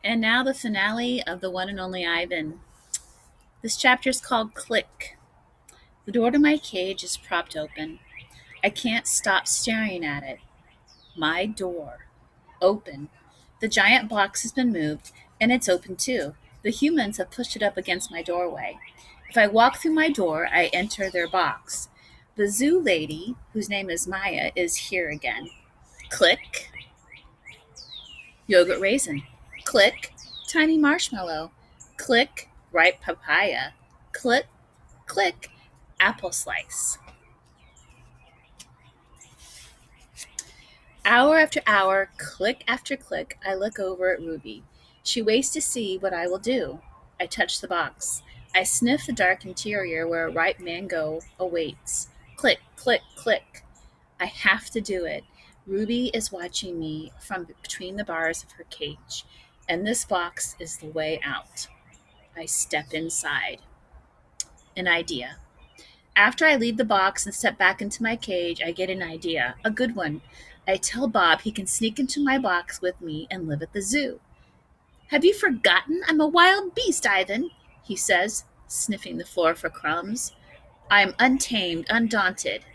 And now the finale of the one and only Ivan. This chapter is called Click. The door to my cage is propped open. I can't stop staring at it. My door. Open. The giant box has been moved, and it's open too. The humans have pushed it up against my doorway. If I walk through my door, I enter their box. The zoo lady, whose name is Maya, is here again. Click. Yogurt raisin. Click. Tiny marshmallow. Click. Ripe papaya. Click. Click. Apple slice. Hour after hour, click after click, I look over at Ruby. She waits to see what I will do. I touch the box. I sniff the dark interior where a ripe mango awaits. Click, click, click. I have to do it. Ruby is watching me from between the bars of her cage, and this box is the way out. I step inside. An idea. After I leave the box and step back into my cage, I get an idea, a good one. I tell Bob he can sneak into my box with me and live at the zoo. Have you forgotten I'm a wild beast, Ivan? He says, sniffing the floor for crumbs. I am untamed, undaunted.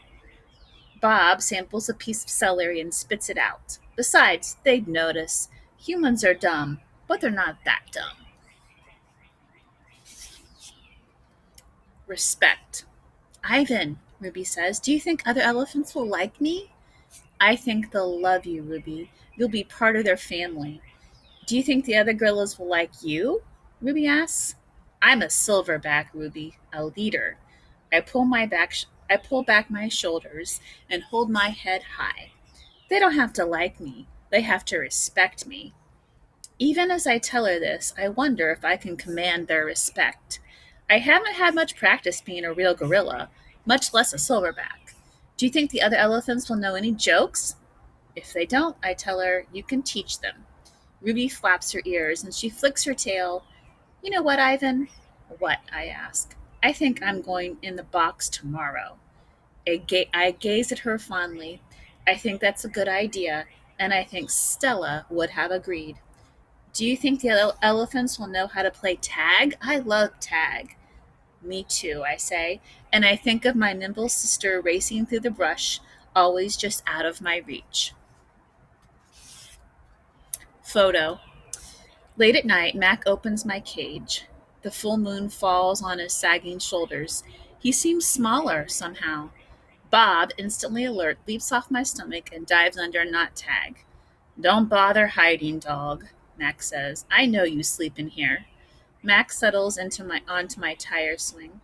Bob samples a piece of celery and spits it out. Besides, they'd notice. Humans are dumb, but they're not that dumb. Respect. Ivan, Ruby says, do you think other elephants will like me? I think they'll love you, Ruby. You'll be part of their family. Do you think the other gorillas will like you? Ruby asks. I'm a silverback, Ruby, a leader. I pull back my shoulders and hold my head high. They don't have to like me. They have to respect me. Even as I tell her this, I wonder if I can command their respect. I haven't had much practice being a real gorilla, much less a silverback. Do you think the other elephants will know any jokes? If they don't, I tell her, you can teach them. Ruby flaps her ears and she flicks her tail. You know what, Ivan? What? I ask. I think I'm going in the box tomorrow. I gaze at her fondly. I think that's a good idea, and I think Stella would have agreed. Do you think the elephants will know how to play tag? I love tag. Me too, I say, and I think of my nimble sister racing through the brush, always just out of my reach. Photo. Late at night, Mac opens my cage. The full moon falls on his sagging shoulders. He seems smaller, somehow. Bob, instantly alert, leaps off my stomach and dives under a knot tag. Don't bother hiding, dog, Mac says. I know you sleep in here. Mac settles onto my tire swing.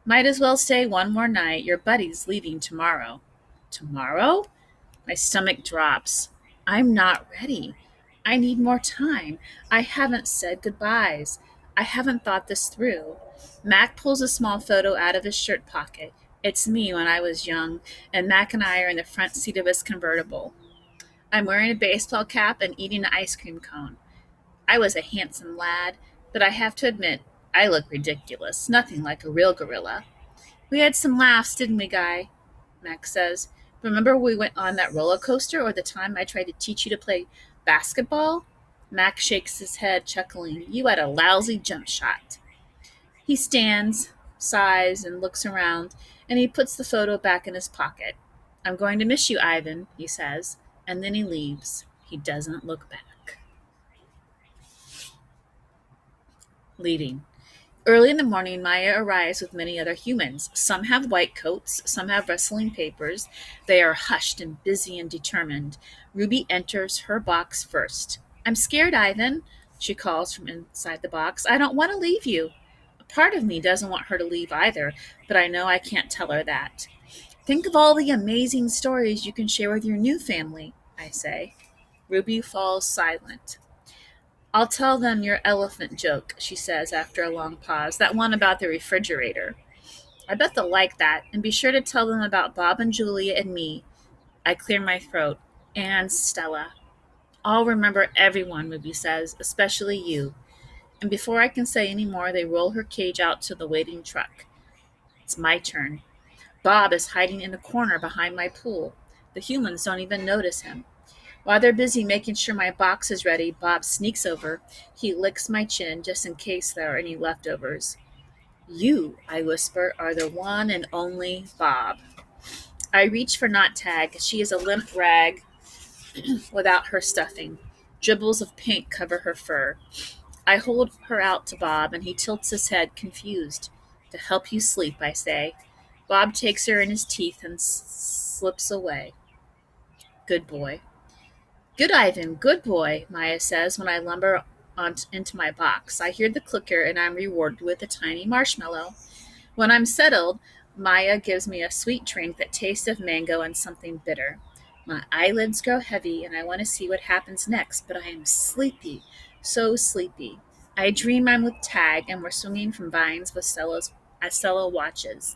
Might as well stay one more night. Your buddy's leaving tomorrow. Tomorrow? My stomach drops. I'm not ready. I need more time. I haven't said goodbyes. I haven't thought this through. Mac pulls a small photo out of his shirt pocket. It's me when I was young, and Mac and I are in the front seat of his convertible. I'm wearing a baseball cap and eating an ice cream cone. I was a handsome lad, but I have to admit, I look ridiculous, nothing like a real gorilla. We had some laughs, didn't we, Guy? Max says. Remember we went on that roller coaster or the time I tried to teach you to play basketball? Max shakes his head, chuckling. You had a lousy jump shot. He stands, sighs, and looks around, and he puts the photo back in his pocket. I'm going to miss you, Ivan, he says, and then he leaves. He doesn't look back. Leaving. Early in the morning, Maya arrives with many other humans. Some have white coats, some have rustling papers. They are hushed and busy and determined. Ruby enters her box first. I'm scared, Ivan, she calls from inside the box. I don't want to leave you. A part of me doesn't want her to leave either, but I know I can't tell her that. Think of all the amazing stories you can share with your new family, I say. Ruby falls silent. I'll tell them your elephant joke, she says after a long pause, that one about the refrigerator. I bet they'll like that, and be sure to tell them about Bob and Julia and me. I clear my throat. And Stella. I'll remember everyone, Ruby says, especially you. And before I can say any more, they roll her cage out to the waiting truck. It's my turn. Bob is hiding in a corner behind my pool. The humans don't even notice him. While they're busy making sure my box is ready, Bob sneaks over. He licks my chin just in case there are any leftovers. You, I whisper, are the one and only Bob. I reach for Not Tag. She is a limp rag without her stuffing. Dribbles of paint cover her fur. I hold her out to Bob, and he tilts his head, confused. To help you sleep, I say. Bob takes her in his teeth and slips away. Good boy. Good Ivan, good boy, Maya says when I lumber into my box. I hear the clicker, and I'm rewarded with a tiny marshmallow. When I'm settled, Maya gives me a sweet drink that tastes of mango and something bitter. My eyelids grow heavy, and I want to see what happens next, but I am sleepy, so sleepy. I dream I'm with Tag, and we're swinging from vines with as Stella watches.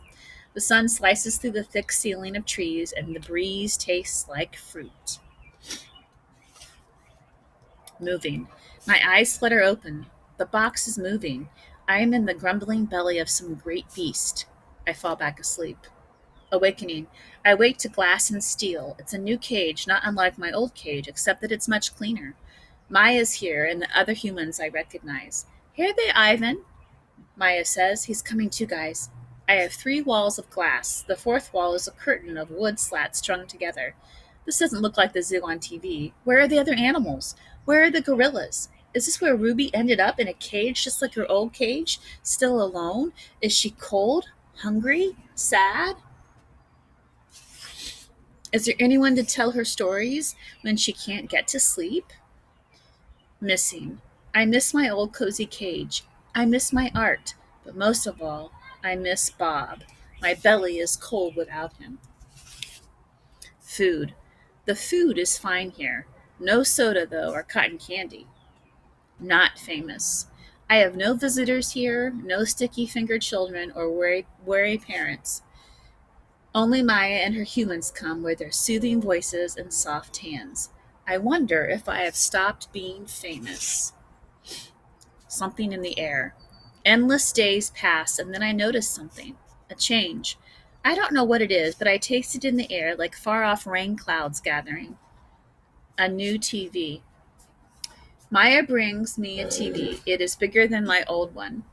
The sun slices through the thick ceiling of trees, and the breeze tastes like fruit. Moving. My eyes flutter open. The box is moving. I am in the grumbling belly of some great beast. I fall back asleep. Awakening. I wake to glass and steel. It's a new cage, not unlike my old cage, except that it's much cleaner. Maya's here, and the other humans I recognize. Here they, Ivan, Maya says. He's coming too, guys. I have 3 walls of glass. The 4th wall is a curtain of wood slats strung together. This doesn't look like the zoo on TV. Where are the other animals? Where are the gorillas? Is this where Ruby ended up, in a cage just like her old cage? Still alone? Is she cold? Hungry? Sad? Is there anyone to tell her stories when she can't get to sleep? Missing. I miss my old cozy cage. I miss my art. But most of all, I miss Bob. My belly is cold without him. Food. The food is fine here. No soda, though, or cotton candy. Not famous. I have no visitors here, no sticky-fingered children or worry parents. Only Maya and her humans come with their soothing voices and soft hands. I wonder if I have stopped being famous. Something in the air. Endless days pass, and then I notice something. A change. I don't know what it is, but I taste it in the air like far-off rain clouds gathering. A new TV. Maya brings me a TV. It is bigger than my old one.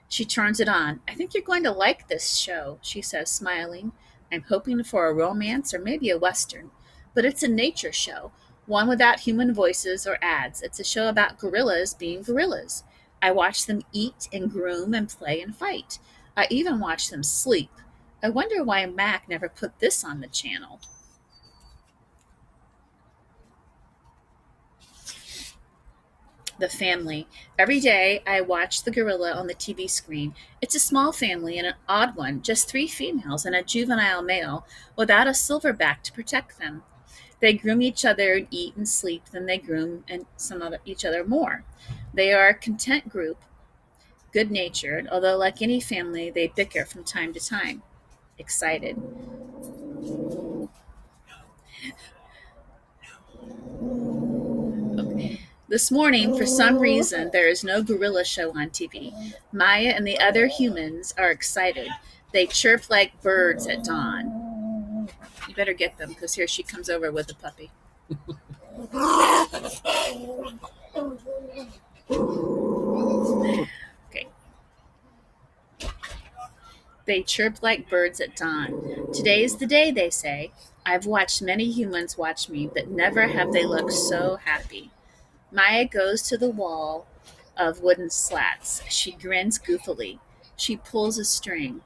She turns it on. I think you're going to like this show, she says, smiling. I'm hoping for a romance or maybe a western. But it's a nature show, one without human voices or ads. It's a show about gorillas being gorillas. I watch them eat and groom and play and fight. I even watch them sleep. I wonder why Mac never put this on the channel. The family. Every day I watch the gorilla on the TV screen. It's a small family and an odd one, just 3 females and a juvenile male without a silverback to protect them. They groom each other and eat and sleep, then they groom and each other more. They are a content group, good natured, although like any family, they bicker from time to time. Excited. This morning, for some reason, there is no gorilla show on TV. Maya and the other humans are excited. They chirp like birds at dawn. You better get them, because here she comes over with a puppy. Okay. They chirp like birds at dawn. Today is the day, they say. I've watched many humans watch me, but never have they looked so happy. Maya goes to the wall of wooden slats. She grins goofily. She pulls a string.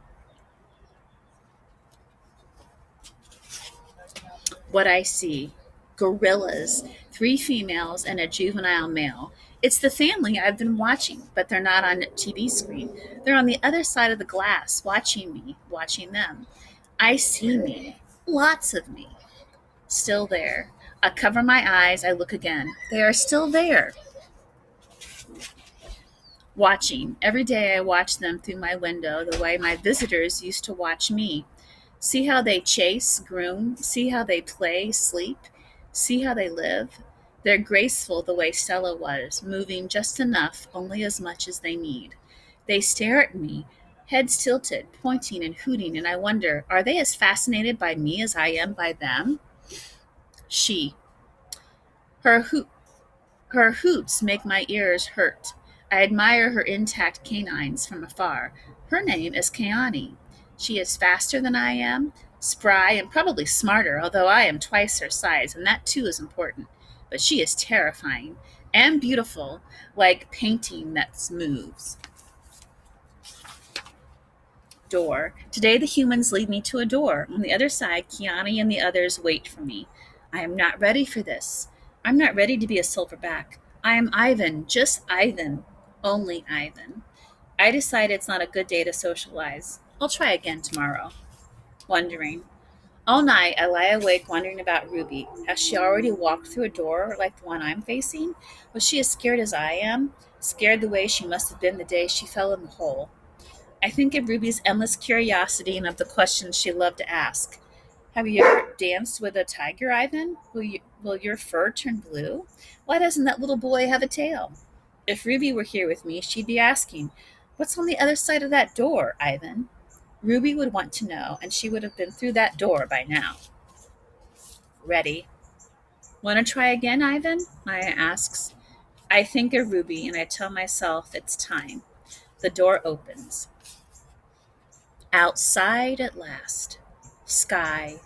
What I see. Gorillas. 3 females and a juvenile male. It's the family I've been watching, but they're not on a TV screen. They're on the other side of the glass, watching me, watching them. I see me. Lots of me. Still there. I cover my eyes. I look again. They are still there. Watching. Every day I watch them through my window the way my visitors used to watch me. See how they chase, groom. See how they play, sleep. See how they live. They're graceful the way Stella was, moving just enough, only as much as they need. They stare at me, heads tilted, pointing and hooting, and I wonder, are they as fascinated by me as I am by them? She. Her hoot Her hoots make my ears hurt. I admire her intact canines from afar. Her name is Keani. She is faster than I am, spry, and probably smarter, although I am twice her size, and that too is important. But she is terrifying and beautiful, like painting that moves. Door. Today the humans lead me to a door. On the other side, Kiani and the others wait for me. I am not ready for this. I'm not ready to be a silverback. I am Ivan, just Ivan, only Ivan. I decide it's not a good day to socialize. I'll try again tomorrow. Wondering. All night I lie awake wondering about Ruby. Has she already walked through a door like the one I'm facing? Was she as scared as I am? Scared the way she must have been the day she fell in the hole. I think of Ruby's endless curiosity and of the questions she loved to ask. Have you ever danced with a tiger, Ivan? Will your fur turn blue? Why doesn't that little boy have a tail? If Ruby were here with me, she'd be asking, what's on the other side of that door, Ivan? Ruby would want to know, and she would have been through that door by now. Ready. Want to try again, Ivan? Maya asks. I think of Ruby and I tell myself it's time. The door opens. Outside at last. Sky,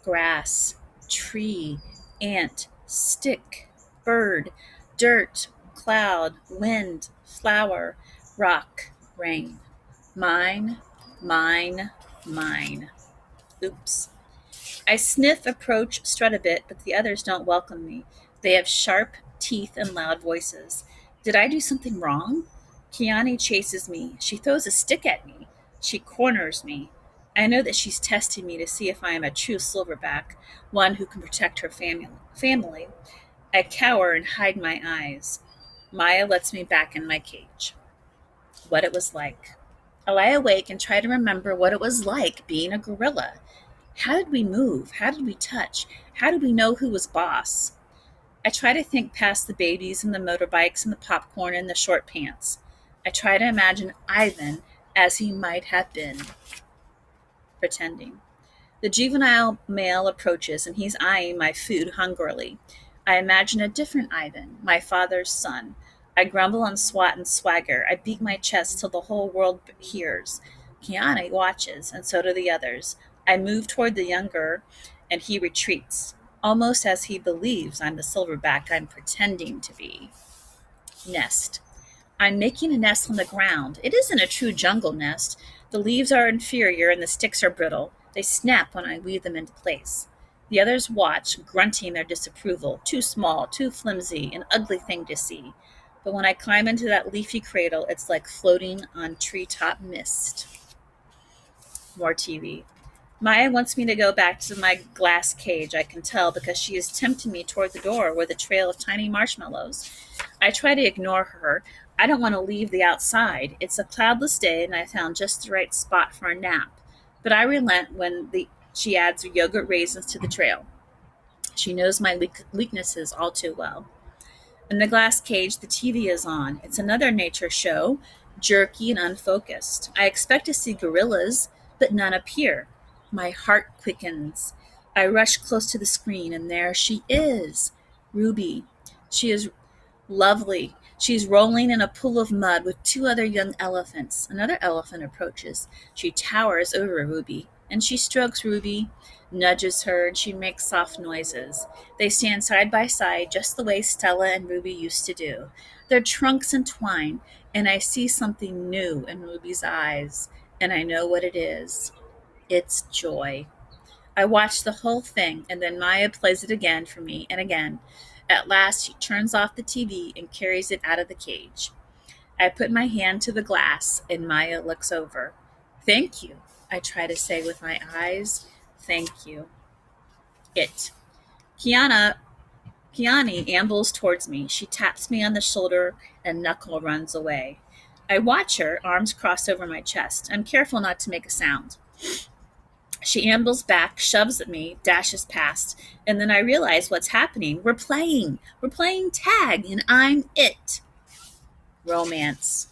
grass, tree, ant, stick, bird, dirt, cloud, wind, flower, rock, rain. Mine, mine, mine. Oops. I sniff, approach, strut a bit, but the others don't welcome me. They have sharp teeth and loud voices. Did I do something wrong? Kiani chases me. She throws a stick at me. She corners me. I know that she's testing me to see if I am a true silverback, one who can protect her family. I cower and hide my eyes. Maya lets me back in my cage. What it was like. I lie awake and try to remember what it was like being a gorilla. How did we move? How did we touch? How did we know who was boss? I try to think past the babies and the motorbikes and the popcorn and the short pants. I try to imagine Ivan as he might have been, pretending. The juvenile male approaches and he's eyeing my food hungrily. I imagine a different Ivan, my father's son. I grumble on SWAT and swagger. I beat my chest till the whole world hears. Kiana watches, and so do the others. I move toward the younger, and he retreats, almost as he believes I'm the silverback I'm pretending to be. Nest. I'm making a nest on the ground. It isn't a true jungle nest. The leaves are inferior and the sticks are brittle. They snap when I weave them into place. The others watch, grunting their disapproval. Too small, too flimsy, an ugly thing to see. But when I climb into that leafy cradle, it's like floating on treetop mist. More TV. Maya wants me to go back to my glass cage, I can tell, because she is tempting me toward the door with a trail of tiny marshmallows. I try to ignore her. I don't want to leave the outside. It's a cloudless day, and I found just the right spot for a nap. But I relent when she adds yogurt raisins to the trail. She knows my weaknesses all too well. In the glass cage, the TV is on. It's another nature show, jerky and unfocused. I expect to see gorillas, but none appear. My heart quickens. I rush close to the screen, and there she is, Ruby. She is lovely. She's rolling in a pool of mud with two other young elephants. Another elephant approaches. She towers over Ruby, and she strokes Ruby, nudges her, and she makes soft noises. They stand side by side just the way Stella and Ruby used to do. Their trunks entwine, and I see something new in Ruby's eyes, and I know what it is. It's joy. I watch the whole thing, and then Maya plays it again for me and again. At last, she turns off the TV and carries it out of the cage. I put my hand to the glass, and Maya looks over. Thank you, I try to say with my eyes. Thank you. It. Kiani ambles towards me. She taps me on the shoulder, and Knuckle runs away. I watch her, arms crossed over my chest. I'm careful not to make a sound. She ambles back, shoves at me, dashes past, and then I realize what's happening. We're playing. We're playing tag, and I'm it. Romance.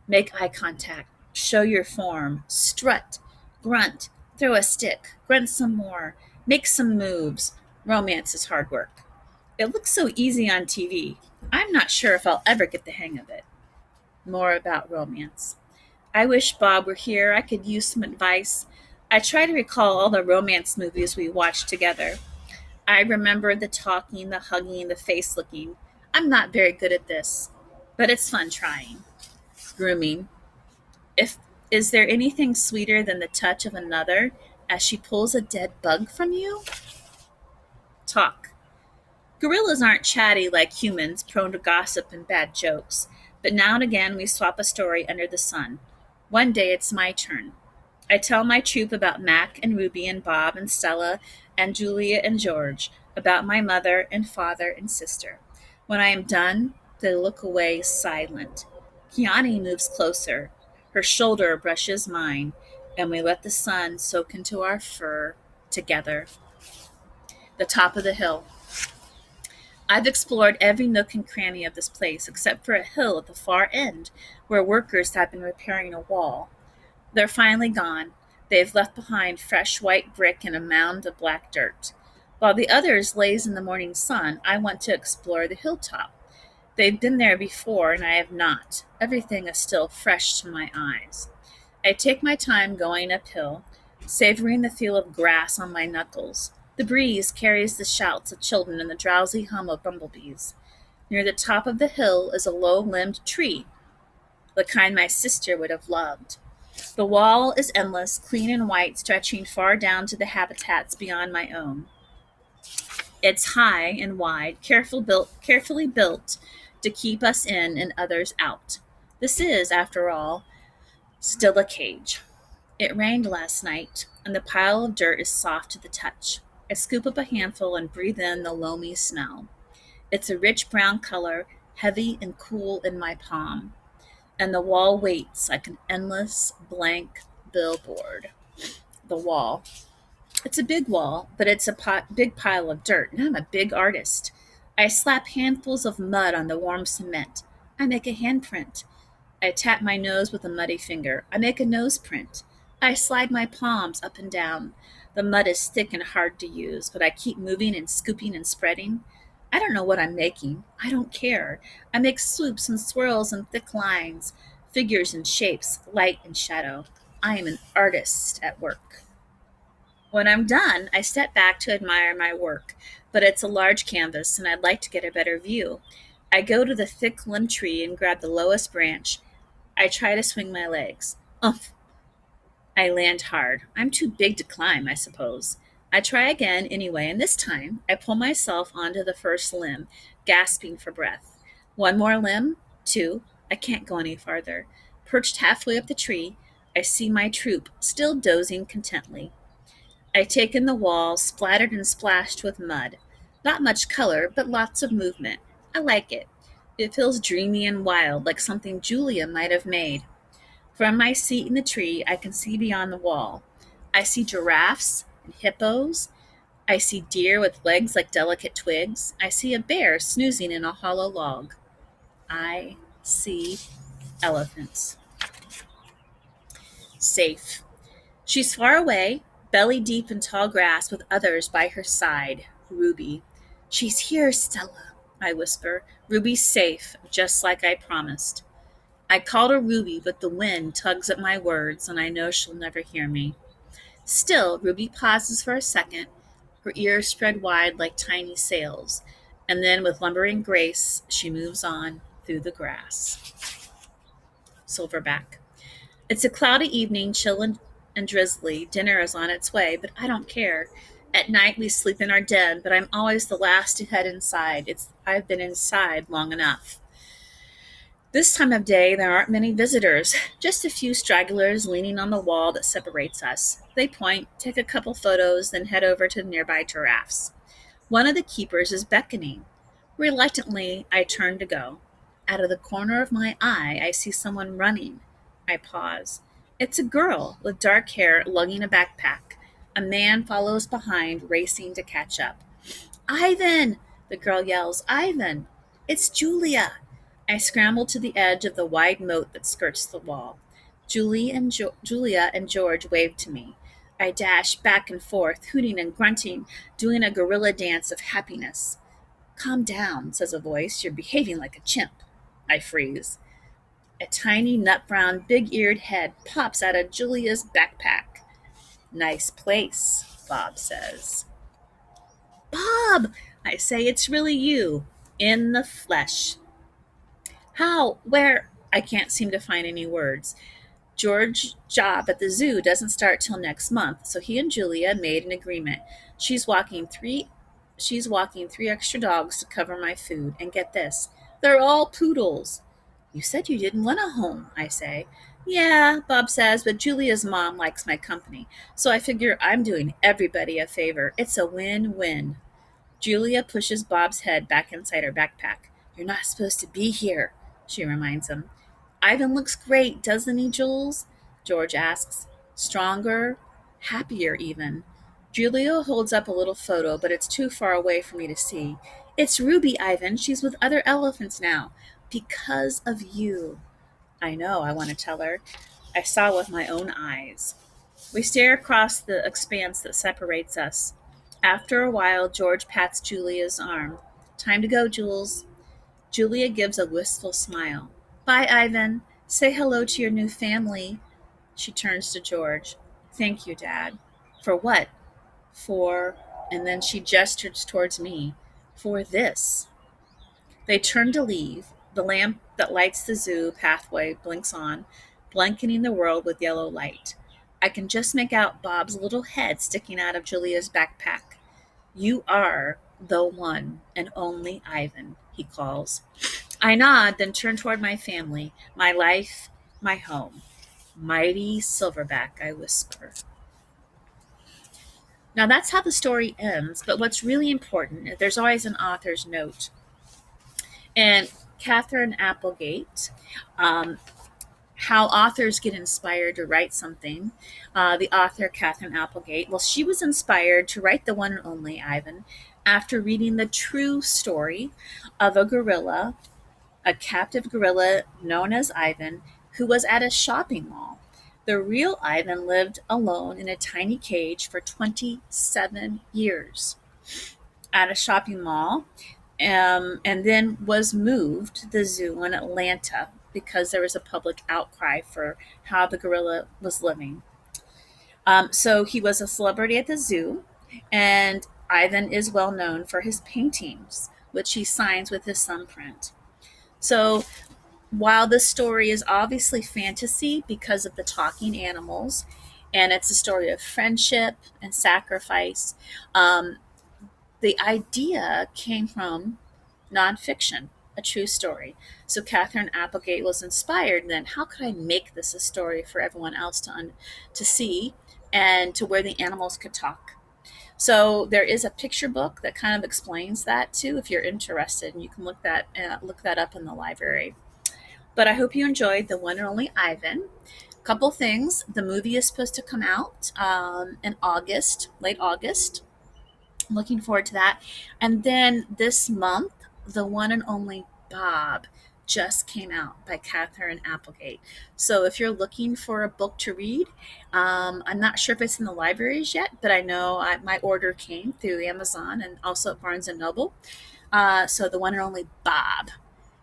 Make eye contact. Show your form. Strut. Grunt. Throw a stick. Grunt some more. Make some moves. Romance is hard work. It looks so easy on TV. I'm not sure if I'll ever get the hang of it. More about romance. I wish Bob were here. I could use some advice. I try to recall all the romance movies we watched together. I remember the talking, the hugging, the face licking. I'm not very good at this, but it's fun trying. Grooming. If is there anything sweeter than the touch of another as she pulls a dead bug from you? Talk. Gorillas aren't chatty like humans, prone to gossip and bad jokes, but now and again we swap a story under the sun. One day it's my turn. I tell my troop about Mac and Ruby and Bob and Stella and Julia and George, about my mother and father and sister. When I am done, they look away silent. Kiani moves closer. Her shoulder brushes mine, and we let the sun soak into our fur together. The top of the hill. I've explored every nook and cranny of this place except for a hill at the far end where workers have been repairing a wall. They're finally gone. They've left behind fresh white brick and a mound of black dirt. While the others laze in the morning sun, I want to explore the hilltop. They've been there before, and I have not. Everything is still fresh to my eyes. I take my time going uphill, savoring the feel of grass on my knuckles. The breeze carries the shouts of children and the drowsy hum of bumblebees. Near the top of the hill is a low-limbed tree, the kind my sister would have loved. The wall is endless, clean and white, stretching far down to the habitats beyond my own. It's high and wide, carefully built to keep us in and others out. This is, after all, still a cage. It rained last night, and the pile of dirt is soft to the touch. I scoop up a handful and breathe in the loamy smell. It's a rich brown color, heavy and cool in my palm, and the wall waits like an endless blank billboard. The wall. It's a big wall, but it's a big pile of dirt, and I'm a big artist. I slap handfuls of mud on the warm cement. I make a handprint. I tap my nose with a muddy finger. I make a nose print. I slide my palms up and down. The mud is thick and hard to use, but I keep moving and scooping and spreading. I don't know what I'm making. I don't care. I make swoops and swirls and thick lines, figures and shapes, light and shadow. I am an artist at work. When I'm done, I step back to admire my work, but it's a large canvas and I'd like to get a better view. I go to the thick limbed tree and grab the lowest branch. I try to swing my legs. Umph! I land hard. I'm too big to climb, I suppose. I try again anyway, and this time I pull myself onto the first limb, gasping for breath. One more limb, two. I can't go any farther. Perched halfway up the tree, I see my troop, still dozing contently. I take in the wall, splattered and splashed with mud. Not much color, but lots of movement. I like it. It feels dreamy and wild, like something Julia might have made. From my seat in the tree, I can see beyond the wall. I see giraffes and hippos. I see deer with legs like delicate twigs. I see a bear snoozing in a hollow log. I see elephants. Safe. She's far away, belly deep in tall grass with others by her side. Ruby. She's here, Stella, I whisper. Ruby's safe, just like I promised. I called her Ruby, but the wind tugs at my words, and I know she'll never hear me. Still, Ruby pauses for a second, her ears spread wide like tiny sails, and then with lumbering grace, she moves on through the grass. Silverback. It's a cloudy evening, chill and drizzly. Dinner is on its way, but I don't care. At night we sleep in our den, but I'm always the last to head inside. I've been inside long enough. This time of day, there aren't many visitors, just a few stragglers leaning on the wall that separates us. They point, take a couple photos, then head over to the nearby giraffes. One of the keepers is beckoning. Reluctantly, I turn to go. Out of the corner of my eye, I see someone running. I pause. It's a girl with dark hair lugging a backpack. A man follows behind, racing to catch up. Ivan! The girl yells. Ivan! It's Julia! I scramble to the edge of the wide moat that skirts the wall. Julia and George wave to me. I dash back and forth, hooting and grunting, doing a gorilla dance of happiness. Calm down, says a voice. You're behaving like a chimp. I freeze. A tiny nut brown, big eared head pops out of Julia's backpack. Nice place, Bob says. Bob! I say, it's really you. In the flesh. How? Where? I can't seem to find any words. George's job at the zoo doesn't start till next month, so he and Julia made an agreement. She's walking three she's walking three extra dogs to cover my food, and get this, they're all poodles. You said you didn't want a home, I say. Yeah, Bob says, but Julia's mom likes my company, so I figure I'm doing everybody a favor. It's a win-win. Julia pushes Bob's head back inside her backpack. You're not supposed to be here, she reminds him. Ivan looks great, doesn't he, Jules? George asks. Stronger, happier even. Julia holds up a little photo, but it's too far away for me to see. It's Ruby, Ivan. She's with other elephants now. Because of you. I know, I want to tell her. I saw with my own eyes. We stare across the expanse that separates us. After a while, George pats Julia's arm. Time to go, Jules. Julia gives a wistful smile. Bye, Ivan. Say hello to your new family. She turns to George. Thank you, Dad. For what? For, and then she gestures towards me. For this. They turn to leave. The lamp that lights the zoo pathway blinks on, blanketing the world with yellow light. I can just make out Bob's little head sticking out of Julia's backpack. You are the one and only Ivan, he calls. I nod, then turn toward my family, my life, my home. Mighty Silverback, I whisper. Now that's how the story ends, but what's really important, there's always an author's note. And Catherine Applegate, how authors get inspired to write something. The author, Catherine Applegate, well, she was inspired to write the one and only Ivan after reading the true story of a gorilla, a captive gorilla known as Ivan, who was at a shopping mall. The real Ivan lived alone in a tiny cage for 27 years at a shopping mall, and then was moved to the zoo in Atlanta because there was a public outcry for how the gorilla was living. So he was a celebrity at the zoo, and Ivan is well known for his paintings, which he signs with his thumbprint. So while this story is obviously fantasy because of the talking animals, and it's a story of friendship and sacrifice, um, the idea came from nonfiction, a true story. So Catherine Applegate was inspired. Then, how could I make this a story for everyone else to see, and to where the animals could talk? So there is a picture book that kind of explains that too, if you're interested, and you can look that up in the library. But I hope you enjoyed the one and only Ivan. Couple things: the movie is supposed to come out in August, late August. Looking forward to that. And then this month, the one and only Bob just came out by Catherine Applegate. So if you're looking for a book to read, I'm not sure if it's in the libraries yet, but I know my order came through Amazon and also at Barnes and Noble. So the one and only Bob.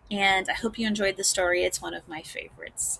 And I hope you enjoyed the story. It's one of my favorites.